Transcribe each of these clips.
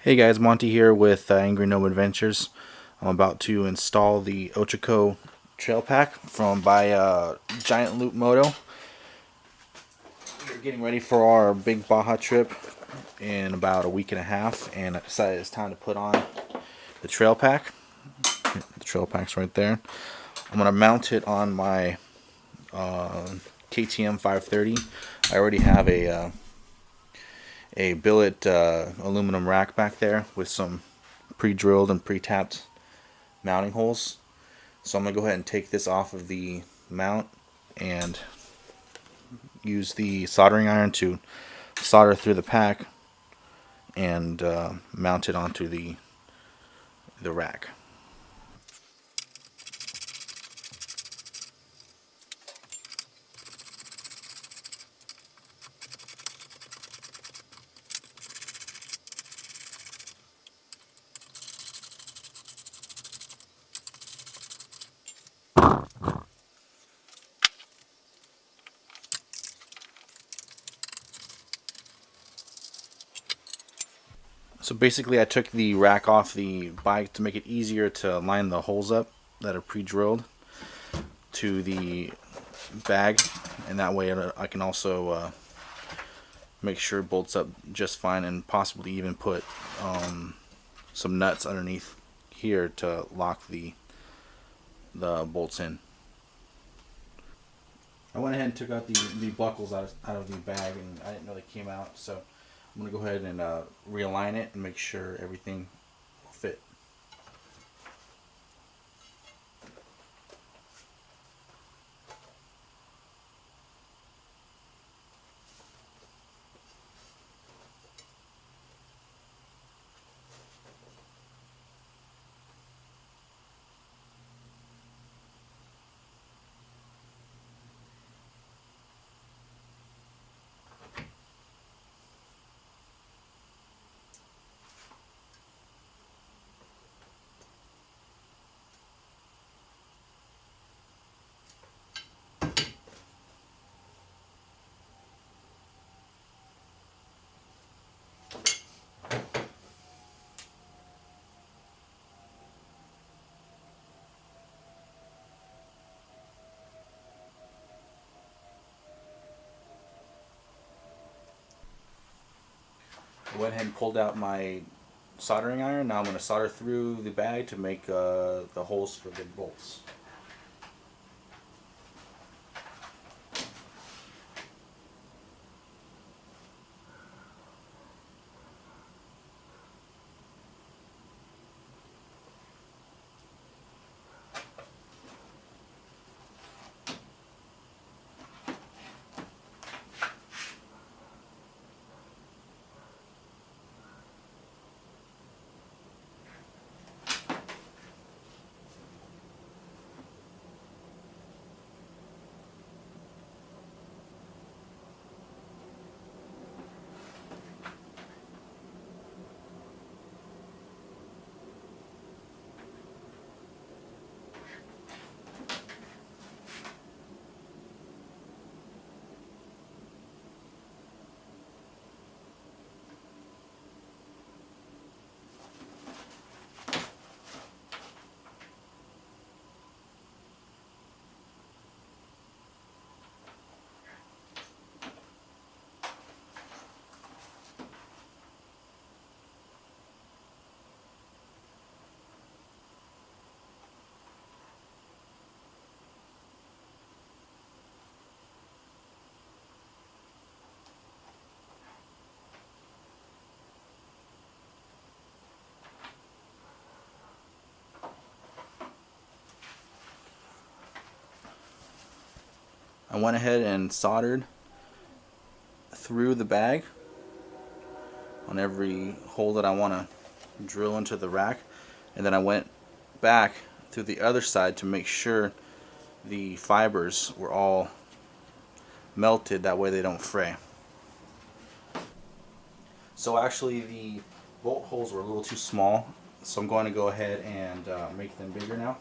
Hey guys, Monty here with Angry Gnome Adventures. I'm about to install the Ochoco trail pack from by Giant Loop Moto. We're getting ready for our big Baja trip in about a week and a half, and I decided it's time to put on the trail pack. The trail pack's right there. I'm gonna mount it on my KTM 530. I already have a billet aluminum rack back there with some pre-drilled and pre-tapped mounting holes. So I'm going to go ahead and take this off of the mount and use the soldering iron to solder through the pack and mount it onto the rack. So basically I took the rack off the bike to make it easier to line the holes up that are pre-drilled to the bag, and that way I can also make sure it bolts up just fine, and possibly even put some nuts underneath here to lock the bolts in. I went ahead and took out the buckles out of the bag, and I didn't know they came out, so I'm going to go ahead and realign it and make sure everything will fit. I went ahead and pulled out my soldering iron. Now I'm going to solder through the bag to make the holes for the bolts. I went ahead and soldered through the bag on every hole that I want to drill into the rack, and then I went back to the other side to make sure the fibers were all melted, that way they don't fray. So actually the bolt holes were a little too small, so I'm going to go ahead and make them bigger now.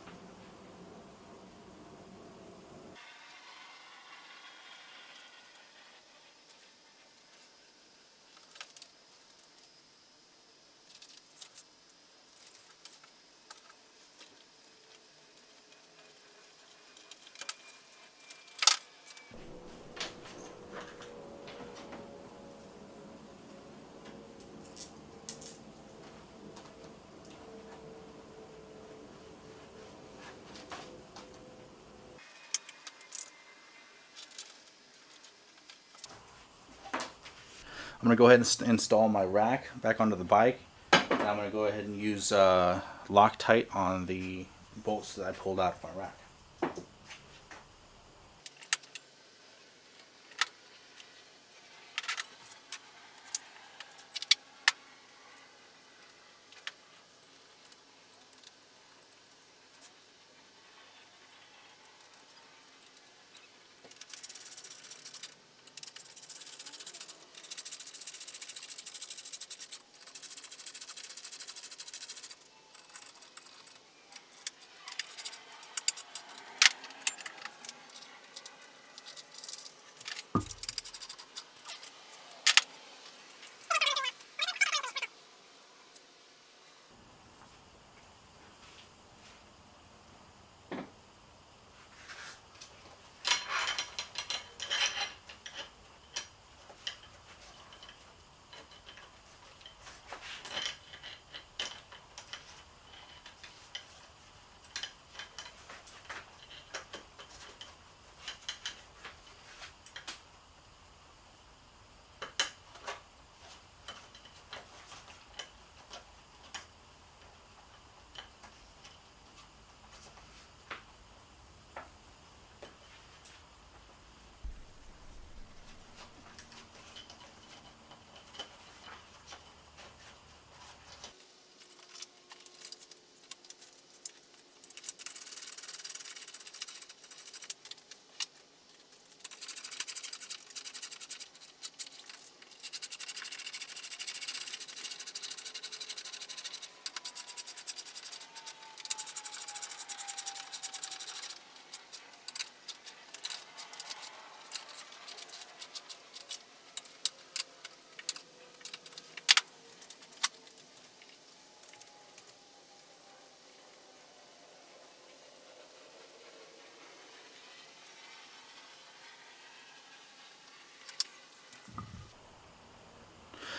going to go ahead and install my rack back onto the bike. And I'm going to go ahead and use Loctite on the bolts that I pulled out of my rack.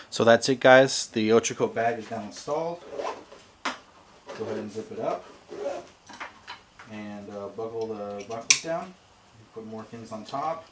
So that's it, guys. The Ochoco bag is now installed. Go ahead and zip it up and buckle the buckles down. Put more things on top.